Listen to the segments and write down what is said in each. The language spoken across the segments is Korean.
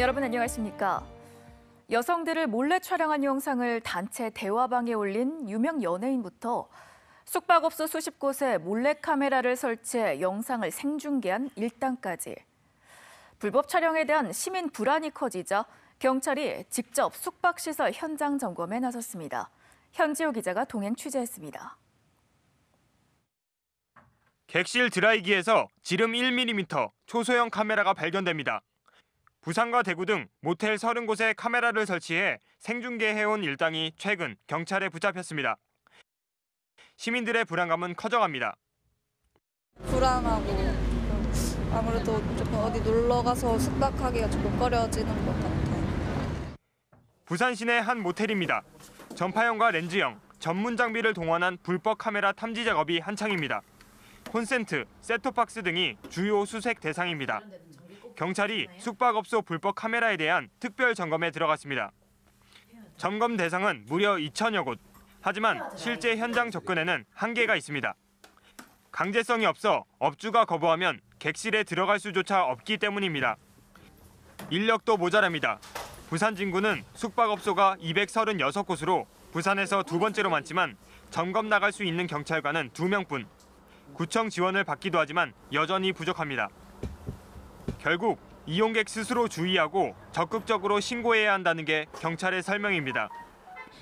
여러분 안녕하십니까? 여성들을 몰래 촬영한 영상을 단체 대화방에 올린 유명 연예인부터 숙박업소 수십 곳에 몰래카메라를 설치해 영상을 생중계한 일당까지. 불법 촬영에 대한 시민 불안이 커지자 경찰이 직접 숙박시설 현장 점검에 나섰습니다. 현지호 기자가 동행 취재했습니다. 객실 드라이기에서 지름 1mm 초소형 카메라가 발견됩니다. 부산과 대구 등 모텔 30곳에 카메라를 설치해 생중계해온 일당이 최근 경찰에 붙잡혔습니다. 시민들의 불안감은 커져갑니다. 불안하고 아무래도 조금 어디 놀러 가서 숙박하기가 조금 꺼려지는 것 같아요. 부산 시내 한 모텔입니다. 전파형과 렌즈형, 전문 장비를 동원한 불법 카메라 탐지 작업이 한창입니다. 콘센트, 셋톱박스 등이 주요 수색 대상입니다. 경찰이 숙박업소 불법 카메라에 대한 특별 점검에 들어갔습니다. 점검 대상은 무려 2천여 곳. 하지만 실제 현장 접근에는 한계가 있습니다. 강제성이 없어 업주가 거부하면 객실에 들어갈 수조차 없기 때문입니다. 인력도 모자랍니다. 부산 진구는 숙박업소가 236곳으로 부산에서 두 번째로 많지만 점검 나갈 수 있는 경찰관은 2명뿐. 구청 지원을 받기도 하지만 여전히 부족합니다. 결국 이용객 스스로 주의하고 적극적으로 신고해야 한다는 게 경찰의 설명입니다.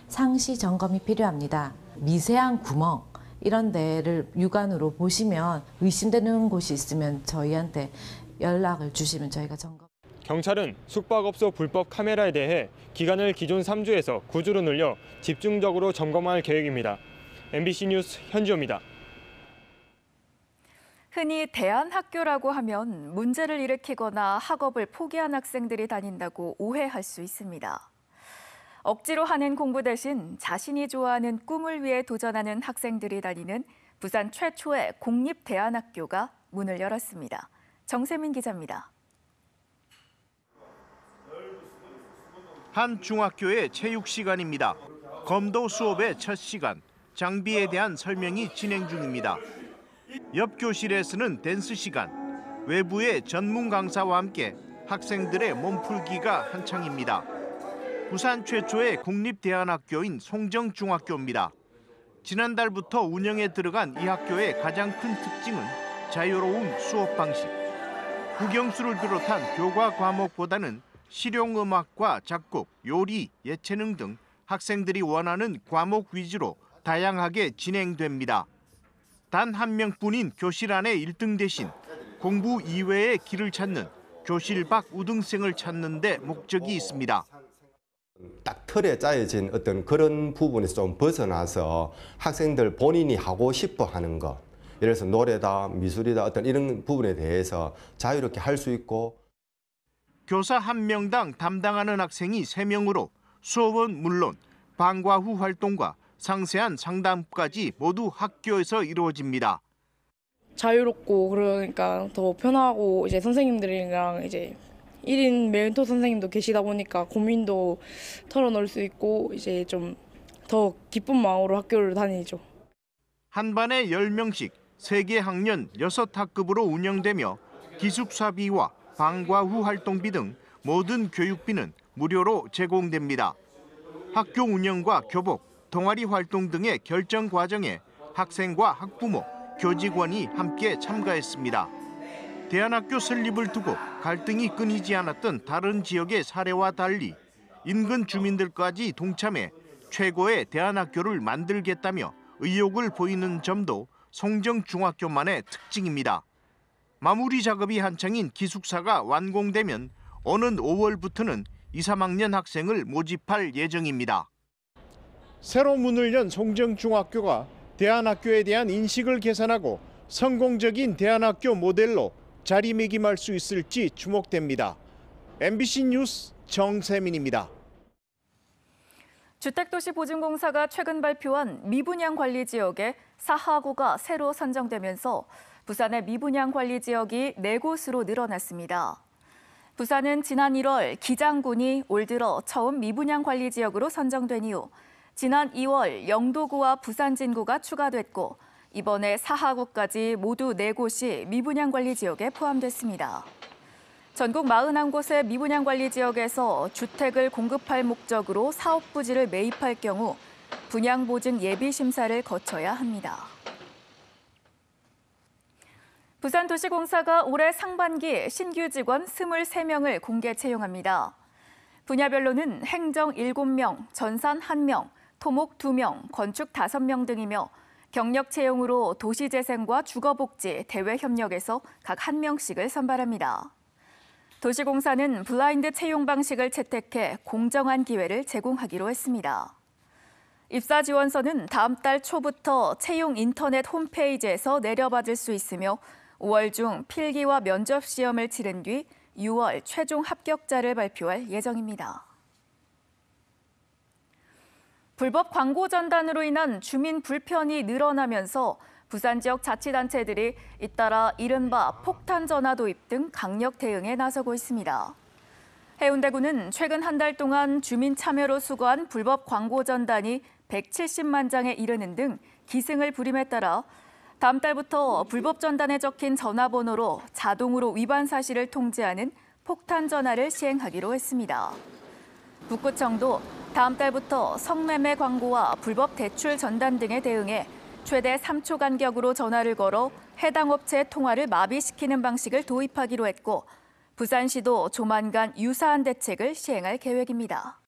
상시 점검이 필요합니다. 미세한 구멍 이런 데를 육안으로 보시면 의심되는 곳이 있으면 저희한테 연락을 주시면 저희가 점검. 경찰은 숙박업소 불법 카메라에 대해 기간을 기존 3주에서 9주로 늘려 집중적으로 점검할 계획입니다. MBC 뉴스 현지호입니다. 흔히 대안학교라고 하면 문제를 일으키거나 학업을 포기한 학생들이 다닌다고 오해할 수 있습니다. 억지로 하는 공부 대신 자신이 좋아하는 꿈을 위해 도전하는 학생들이 다니는 부산 최초의 공립대안학교가 문을 열었습니다. 정세민 기자입니다. 한 중학교의 체육 시간입니다. 검도 수업의 첫 시간, 장비에 대한 설명이 진행 중입니다. 옆 교실에서는 댄스 시간, 외부의 전문 강사와 함께 학생들의 몸풀기가 한창입니다. 부산 최초의 공립대안학교인 송정중학교입니다. 지난달부터 운영에 들어간 이 학교의 가장 큰 특징은 자유로운 수업 방식. 국영수를 비롯한 교과 과목보다는 실용음악과 작곡, 요리, 예체능 등 학생들이 원하는 과목 위주로 다양하게 진행됩니다. 단 한 명뿐인 교실 안의 1등 대신 공부 이외의 길을 찾는 교실 밖 우등생을 찾는 데 목적이 있습니다. 딱 틀에 짜여진 어떤 그런 부분에서 좀 벗어나서 학생들 본인이 하고 싶어 하는 것, 예를 들어서 노래다, 미술이다 어떤 이런 부분에 대해서 자유롭게 할 수 있고. 교사 1명당 담당하는 학생이 3명으로 수업은 물론 방과 후 활동과 상세한 상담까지 모두 학교에서 이루어집니다. 자유롭고 그러니까 더 편하고 이제 선생님들이랑 이제 1인 멘토 선생님도 계시다 보니까 고민도 털어놓을 수 있고 이제 좀 더 기쁜 마음으로 학교를 다니죠. 한 반에 10명씩 3개 학년 6학급으로 운영되며 기숙사비와 방과 후 활동비 등 모든 교육비는 무료로 제공됩니다. 학교 운영과 교복, 동아리 활동 등의 결정 과정에 학생과 학부모, 교직원이 함께 참가했습니다. 대안학교 설립을 두고 갈등이 끊이지 않았던 다른 지역의 사례와 달리 인근 주민들까지 동참해 최고의 대안학교를 만들겠다며 의욕을 보이는 점도 송정중학교만의 특징입니다. 마무리 작업이 한창인 기숙사가 완공되면 오는 5월부터는 2, 3학년 학생을 모집할 예정입니다. 새로 문을 연 송정중학교가 대안학교에 대한 인식을 개선하고 성공적인 대안학교 모델로 자리매김할 수 있을지 주목됩니다. MBC 뉴스 정세민입니다. 주택도시보증공사가 최근 발표한 미분양 관리 지역에 4하구가 새로 선정되면서 부산의 미분양 관리 지역이 4곳으로 늘어났습니다. 부산은 지난 1월 기장군이 올 들어 처음 미분양 관리 지역으로 선정된 이후 지난 2월 영도구와 부산 진구가 추가됐고 이번에 4하구까지 모두 4곳이 미분양 관리 지역에 포함됐습니다. 전국 41곳의 미분양 관리 지역에서 주택을 공급할 목적으로 사업 부지를 매입할 경우 분양 보증 예비 심사를 거쳐야 합니다. 부산도시공사가 올해 상반기 신규 직원 23명을 공개 채용합니다. 분야별로는 행정 7명, 전산 1명, 토목 2명, 건축 5명 등이며 경력 채용으로 도시재생과 주거복지, 대외협력에서 각 1명씩을 선발합니다. 도시공사는 블라인드 채용 방식을 채택해 공정한 기회를 제공하기로 했습니다. 입사 지원서는 다음 달 초부터 채용 인터넷 홈페이지에서 내려받을 수 있으며 5월 중 필기와 면접 시험을 치른 뒤 6월 최종 합격자를 발표할 예정입니다. 불법 광고 전단으로 인한 주민 불편이 늘어나면서 부산 지역 자치단체들이 잇따라 이른바 폭탄 전화 도입 등 강력 대응에 나서고 있습니다. 해운대구는 최근 한 달 동안 주민 참여로 수거한 불법 광고 전단이 170만 장에 이르는 등 기승을 부림에 따라 다음 달부터 불법 전단에 적힌 전화번호로 자동으로 위반 사실을 통지하는 폭탄 전화를 시행하기로 했습니다. 북구청도 다음 달부터 성매매 광고와 불법 대출 전단 등에 대응해 최대 3초 간격으로 전화를 걸어 해당 업체의 통화를 마비시키는 방식을 도입하기로 했고 부산시도 조만간 유사한 대책을 시행할 계획입니다.